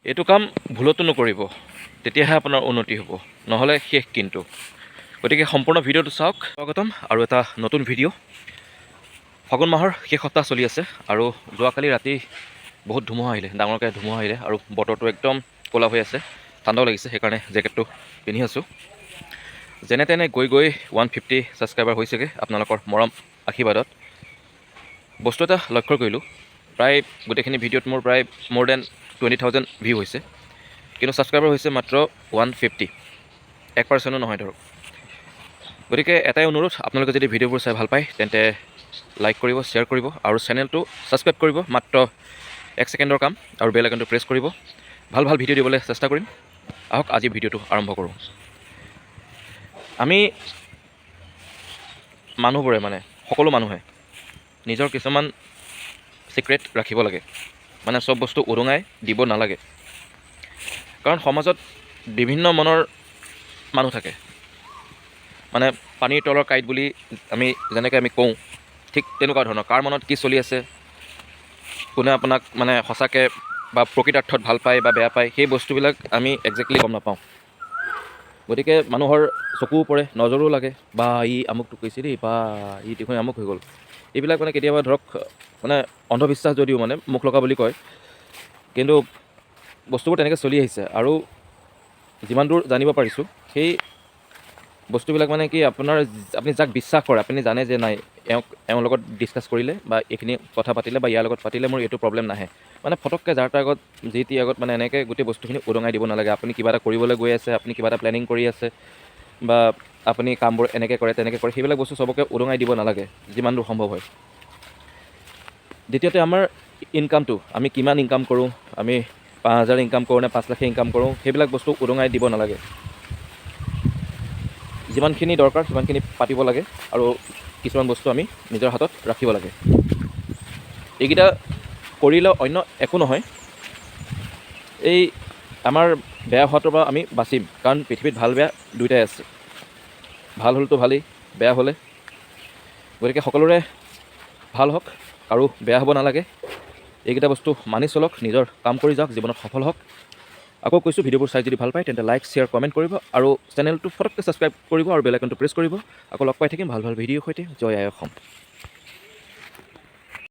এইটো কাম ভুলতো নকৰিব, তেতিয়াহে আপোনাৰ উন্নতি হ'ব, নহ'লে শেষ কিন্তু। গতিকে সম্পূৰ্ণ ভিডিঅ'টো চাওক। স্বাগতম আৰু এটা নতুন ভিডিঅ'। ফাগুন মাহৰ শেষ সপ্তাহ চলি আছে আৰু যোৱাকালি ৰাতি বহুত ধুমুহা আহিলে, ডাঙৰকৈ ধুমুহা আহিলে আৰু বতৰটো একদম ক'লা হৈ আছে, ঠাণ্ডাও লাগিছে, সেইকাৰণে জেকেটটো পিন্ধি আছোঁ। যেনে তেনে গৈ 150 ছাবস্ক্ৰাইবাৰ হৈছেগৈ আপোনালোকৰ মৰম আশীৰ্বাদত। বস্তু এটা লক্ষ্য কৰিলোঁ, প্ৰায় গোটেইখিনি ভিডিঅ'ত মোৰ প্ৰায় মোৰ দেন 20,000 ভিউ হৈছে, কিন্তু ছাবস্ক্ৰাইবাৰ হৈছে মাত্ৰ 150, 1%ও নহয় ধৰক। গতিকে এটাই অনুৰোধ, আপোনালোকে যদি ভিডিঅ'বোৰ চাই ভাল পায় তেন্তে লাইক কৰিব, শ্বেয়াৰ কৰিব আৰু চেনেলটো ছাবস্ক্ৰাইব কৰিব। মাত্ৰ 1 ছেকেণ্ডৰ কাম, আৰু বেল আইকনটো প্ৰেছ কৰিব। ভাল ভাল ভিডিঅ' দিবলৈ চেষ্টা কৰিম। আহক আজি ভিডিঅ'টো আৰম্ভ কৰোঁ। আমি মানুহবোৰে সকলো মানুহে নিজৰ কিছুমান ছিক্ৰেট ৰাখিব লাগে, চব বস্তু উদঙাই দিব নালাগে। কাৰণ সমাজত বিভিন্ন মনৰ মানুহ থাকে, পানীৰ তলৰ কাঁইট বুলি যেনেকৈ আমি কওঁ, ঠিক তেনেকুৱা ধৰণৰ। কাৰ মনত কি চলি আছে, কোনে আপোনাক সঁচাকৈ বা প্ৰকৃতাৰ্থত ভাল পায় বা বেয়া পায়, সেই বস্তুবিলাক আমি একজেক্টলি গম নাপাওঁ। গতিকে মানুহৰ চকুও পৰে, নজৰো লাগে, বা ই আমুকটো কৈছে দেই, বা ই দেখোন আমুক হৈ গ'ল। এইবিলাক কেতিয়াবা ধৰক অন্ধবিশ্বাস যদিও মুখ লগা বুলি কয়, কিন্তু বস্তুবোৰ তেনেকৈ চলি আহিছে। আৰু যিমান দূৰ জানিব পাৰিছোঁ, সেই বস্তুবিলাক কি আপুনি যাক বিশ্বাস কৰে, আপুনি জানে যে নাই এওঁৰ লগত ডিছকাছ কৰিলে বা এইখিনি কথা পাতিলে বা ইয়াৰ লগত পাতিলে মোৰ এইটো প্ৰব্লেম নাহে, ফটককৈ যাৰ তাৰ আগত যি টি আগত এনেকৈ গোটেই বস্তুখিনি উদঙাই দিব নালাগে। আপুনি কিবা এটা কৰিবলৈ গৈ আছে, আপুনি কিবা এটা প্লেনিং কৰি আছে, বা আপুনি কামবোৰ এনেকৈ কৰে তেনেকৈ কৰে, সেইবিলাক বস্তু চবকে উদঙাই দিব নালাগে যিমান দূৰ সম্ভৱ হয়। দ্বিতীয়তে, আমাৰ ইনকামটো, আমি কিমান ইনকাম কৰোঁ, আমি 5,000 ইনকাম কৰোঁ নে 5 লাখে ইনকাম কৰোঁ, সেইবিলাক বস্তু উদঙাই দিব নালাগে। যিমানখিনি দৰকাৰ সিমানখিনি পাতিব লাগে, আৰু কিছুমান বস্তু আমি নিজৰ হাতত ৰাখিব লাগে। এইকেইটা কৰিলে অন্য একো নহয়, এই আমাৰ বেয়া হোৱাটোৰ পৰা আমি বাচিম। কাৰণ পৃথিৱীত ভাল বেয়া দুয়োটাই আছে, ভাল হ'লেতো ভালেই, বেয়া হ'লে। গতিকে সকলোৰে ভাল হওক, আৰু বেয়া হ'ব নালাগে। এইকেইটা বস্তু মানি চলক, নিজৰ কাম কৰি যাওক, জীৱনত সফল হওক। আকৌ কৈছোঁ, ভিডিঅ'বোৰ চাই যদি ভাল পায় তেন্তে লাইক, শ্বেয়াৰ, কমেণ্ট কৰিব, আৰু চেনেলটো ফটককৈ ছাবস্ক্ৰাইব কৰিব আৰু বেল আইকনটো প্ৰেছ কৰিব। আকৌ লগ পাই থাকিম ভাল ভাল ভিডিঅ'ৰ সৈতে। জয় আই অসম।